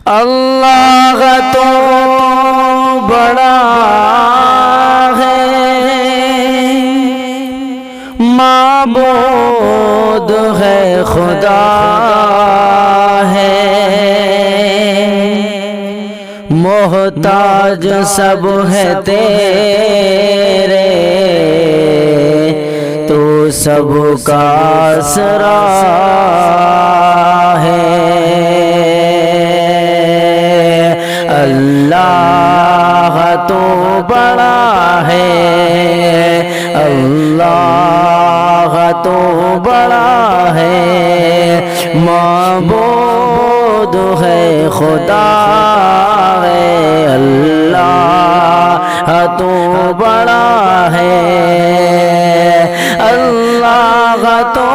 اللہ تو بڑا ہے، معبود ہے، خدا ہے، محتاج سب ہے تیرے، تو سب کا آسرا ہے۔ اللہ تو بڑا ہے، اللہ تو بڑا ہے، معبود ہے، خدا ہے، اللہ تو بڑا ہے، اللہ تو